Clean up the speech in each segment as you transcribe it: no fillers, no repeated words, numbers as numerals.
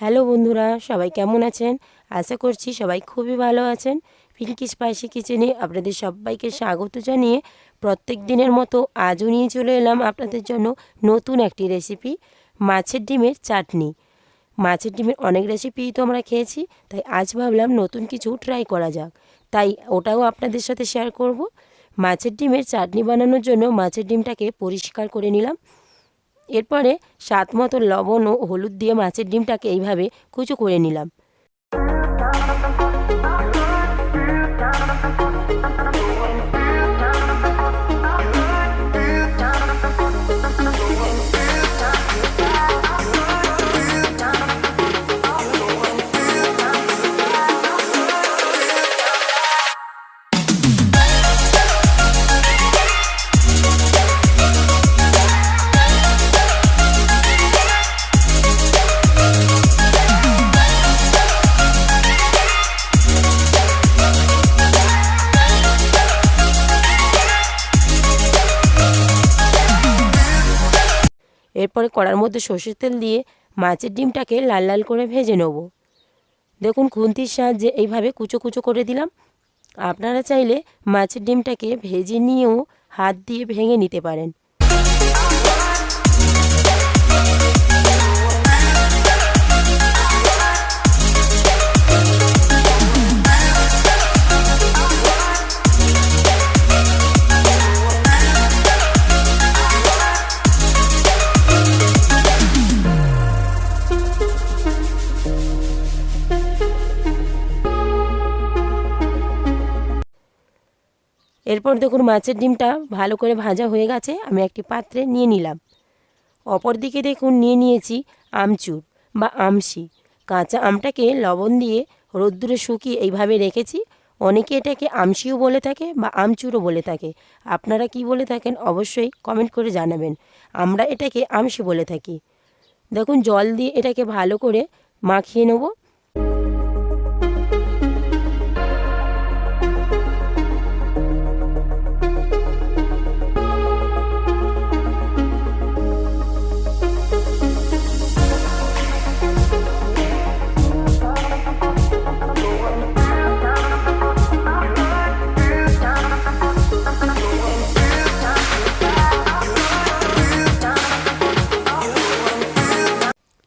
Hello বন্ধুরা, সবাই কেমন আছেন? আশা করছি সবাই খুবই ভালো আছেন। পিঙ্কি স্পাইসি কিচেনে আপনাদের সবাইকে স্বাগত জানিয়ে প্রত্যেক দিনের মতো আজও নিয়ে চলে এলাম আপনাদের জন্য নতুন একটি রেসিপি, মাছের ডিমের চাটনি। মাছের ডিমের অনেক রেসিপি তো আমরা খেয়েছি, তাই আজ ভাবলাম নতুন কিছু ট্রাই করা যাক, তাই ওটাও আপনাদের সাথে শেয়ার করব। মাছের ডিমের চাটনি বানানোর জন্য মাছের ডিমটাকে পরিষ্কার করে নিলাম। এরপরে স্বাদ মতো লবণ ও হলুদ দিয়ে মাছের ডিমটাকে এইভাবে কুচো করে নিলাম। এরপরে কড়ার মধ্যে সর্ষের তেল দিয়ে মাছের ডিমটাকে লাল লাল করে ভেজে নেব। দেখুন খুন্তির সাহায্যে এইভাবে কুচো কুচো করে দিলাম। আপনারা চাইলে মাছের ডিমটাকে ভেজে নিয়েও হাত দিয়ে ভেঙে নিতে পারেন। এরপর দেখুন মাছের ডিমটা ভালো করে ভাজা হয়ে গেছে, আমি একটি পাত্রে নিয়ে নিলাম। অপর দিকে দেখুন নিয়ে নিয়েছি আমচুর বা আমশি। কাঁচা আমটাকে লবণ দিয়ে রোদ্দুরে শুকিয়ে এইভাবে রেখেছি। অনেকে এটাকে আমশিও বলে থাকে বা আমচুরও বলে থাকে। আপনারা কি বলে থাকেন অবশ্যই কমেন্ট করে জানাবেন। আমরা এটাকে আমশি বলে থাকি। দেখুন জল দিয়ে এটাকে ভালো করে মাখিয়ে নেব।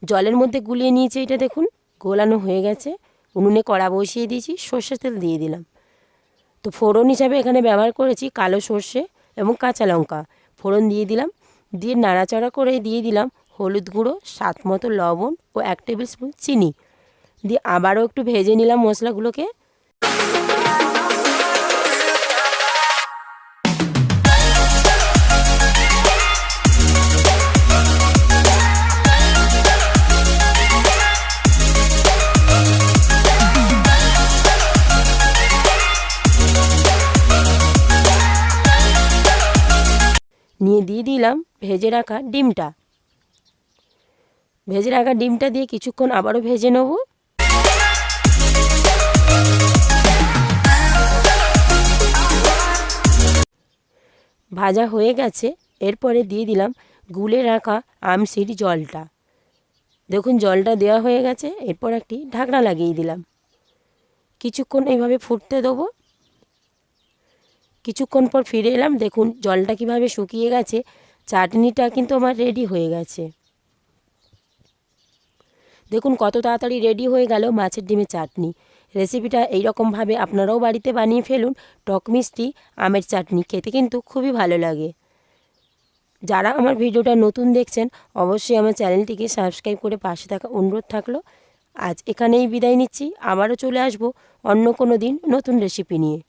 জলের মধ্যে গুলিয়ে নিয়েছি, এটা দেখুন গোলানো হয়ে গেছে। উনুনে কড়া বসিয়ে দিয়েছি, সর্ষের তেল দিয়ে দিলাম। তো ফোড়ন হিসাবে এখানে ব্যবহার করেছি কালো সর্ষে এবং কাঁচা লঙ্কা। ফোড়ন দিয়ে দিলাম, দিয়ে নাড়াচাড়া করে দিয়ে দিলাম হলুদ গুঁড়ো, স্বাদ মতো লবণ ও 1 টেবিল স্পুন চিনি দিয়ে আবারও একটু ভেজে নিলাম মশলাগুলোকে। নিয়ে দিয়ে দিলাম ভেজে রাখা ডিমটা। ভেজে রাখা ডিমটা দিয়ে কিছুক্ষণ আবারও ভেজে নেব। ভাজা হয়ে গেছে, এরপরে দিয়ে দিলাম গুলে রাখা আমশির জলটা। দেখুন জলটা দেওয়া হয়ে গেছে, এরপর একটি ঢাকনা লাগিয়ে দিলাম। কিছুক্ষণ এইভাবে ফুটতে দেবো। কিছুক্ষণ পর ফিরে এলাম, দেখুন জলটা কিভাবে শুকিয়ে গেছে। চাটনিটা কিন্তু আমার রেডি হয়ে গেছে। দেখুন কত তাড়াতাড়ি রেডি হয়ে গেল মাছের ডিমের চাটনি। রেসিপিটা এইরকমভাবে আপনারাও বাড়িতে বানিয়ে ফেলুন। টক মিষ্টি আমের চাটনি খেতে কিন্তু খুবই ভালো লাগে। যারা আমার ভিডিওটা নতুন দেখছেন অবশ্যই আমার চ্যানেলটিকে সাবস্ক্রাইব করে পাশে থাকা অনুরোধ থাকলো। আজ এখানেই বিদায় নিচ্ছি, আবারও চলে আসবো অন্য কোনো দিন নতুন রেসিপি নিয়ে।